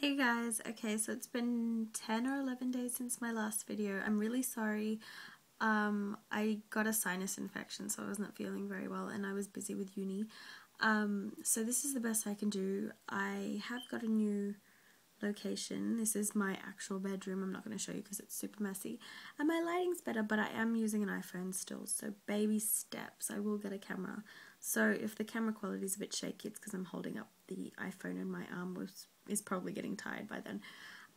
Hey guys, okay, so it's been 10 or 11 days since my last video. I'm really sorry. I got a sinus infection, so I wasn't feeling very well and I was busy with uni. So this is the best I can do. I have got a new location. This is my actual bedroom. I'm not going to show you because it's super messy. And my lighting's better, but I am using an iPhone still, so baby steps. I will get a camera. So if the camera quality is a bit shaky, it's because I'm holding up the iPhone and my arm is probably getting tired by then.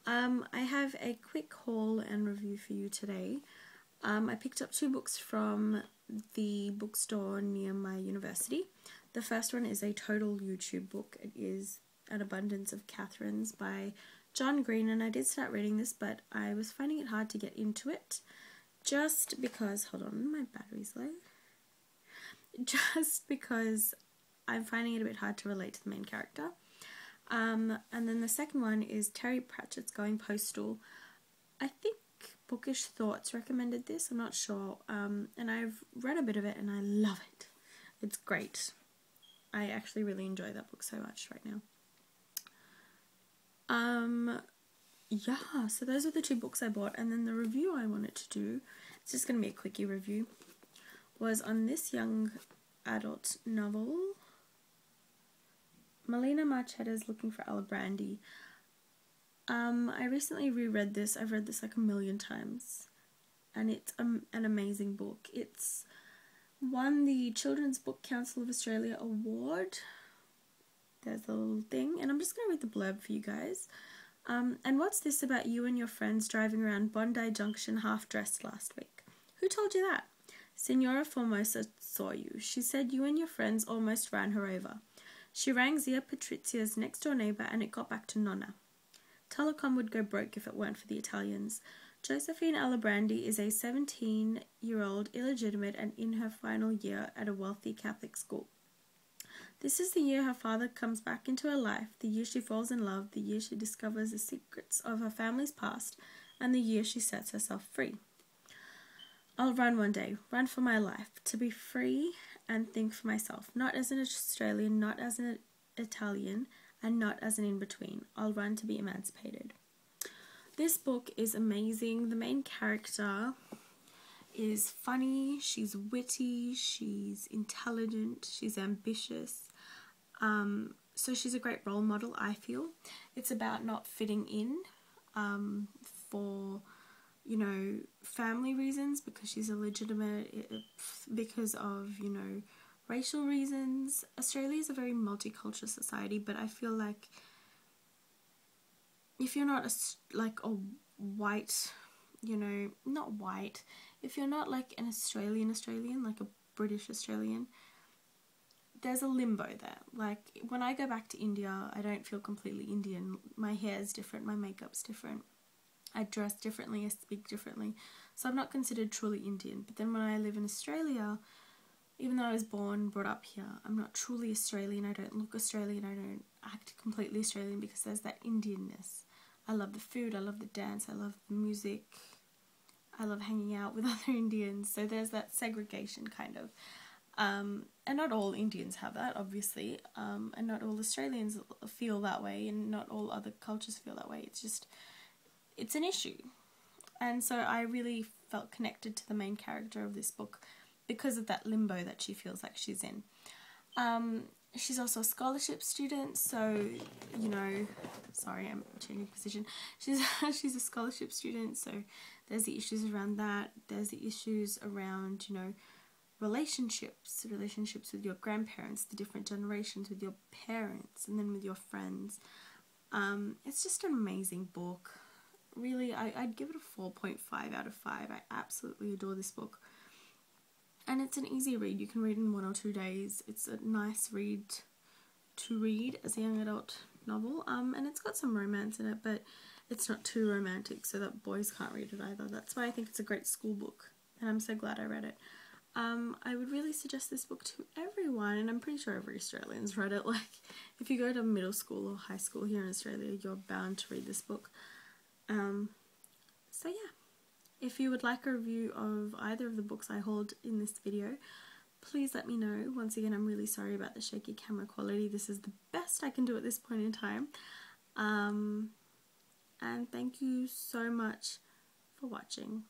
I have a quick haul and review for you today. I picked up 2 books from the bookstore near my university. The first one is a total YouTube book. It is An Abundance of Katherine's by John Green, and I did start reading this, but I was finding it hard to get into it just because, hold on, my battery's low. Just because I'm finding it a bit hard to relate to the main character. And then the second one is Terry Pratchett's Going Postal. I think Bookish Thoughts recommended this, I'm not sure, and I've read a bit of it and I love it. It's great. I actually really enjoy that book so much right now. Yeah, so those are the 2 books I bought, and then the review I wanted to do, it's just going to be a quickie review, was on this young adult novel, Melina Marchetta's Looking for Alibrandi. I recently reread this. I've read this like a million times, and it's an amazing book. It's won the Children's Book Council of Australia Award. There's a little thing, and I'm just going to read the blurb for you guys. And what's this about you and your friends driving around Bondi Junction half-dressed last week? Who told you that? Senora Formosa saw you. She said you and your friends almost ran her over. She rang Zia Patrizia's next-door neighbour and it got back to Nonna. Telecom would go broke if it weren't for the Italians. Josephine Alibrandi is a 17-year-old illegitimate and in her final year at a wealthy Catholic school. This is the year her father comes back into her life, the year she falls in love, the year she discovers the secrets of her family's past, and the year she sets herself free. I'll run one day, run for my life, to be free and think for myself, not as an Australian, not as an Italian, and not as an in-between. I'll run to be emancipated. This book is amazing. The main character is funny, she's witty, she's intelligent, she's ambitious. So she's a great role model, I feel. It's about not fitting in for, you know, family reasons, because she's illegitimate, because of, you know, racial reasons. Australia is a very multicultural society, but I feel like if you're not a white, you know, not white, if you're not like an Australian, like a British Australian, there's a limbo there. Like, when I go back to India, I don't feel completely Indian. My hair is different, my makeup's different, I dress differently, I speak differently, so I'm not considered truly Indian. But then when I live in Australia, even though I was brought up here, I'm not truly Australian, I don't look Australian, I don't act completely Australian, because there's that Indianness. I love the food, I love the dance, I love the music, I love hanging out with other Indians, so there's that segregation kind of. And not all Indians have that, obviously, and not all Australians feel that way, and not all other cultures feel that way. It's just, it's an issue. And so I really felt connected to the main character of this book because of that limbo that she feels like she's in. She's also a scholarship student, so, you know, sorry, I'm changing position. She's a scholarship student, so there's the issues around that. There's the issues around, you know, relationships with your grandparents, the different generations, with your parents, and then with your friends. It's just an amazing book. Really, I'd give it a 4.5 out of 5. I absolutely adore this book. And it's an easy read. You can read in 1 or 2 days. It's a nice read to read as a young adult novel. And it's got some romance in it, but it's not too romantic so that boys can't read it either. That's why I think it's a great school book, and I'm so glad I read it. I would really suggest this book to everyone, and I'm pretty sure every Australian's read it. Like, if you go to middle school or high school here in Australia, you're bound to read this book. So yeah, if you would like a review of either of the books I hold in this video, please let me know. Once again, I'm really sorry about the shaky camera quality. This is the best I can do at this point in time. and thank you so much for watching.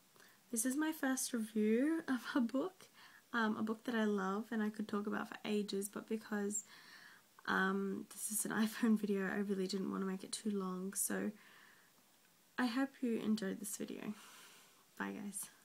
This is my first review of a book that I love and I could talk about for ages, but because this is an iPhone video, I really didn't want to make it too long, so I hope you enjoyed this video. Bye guys.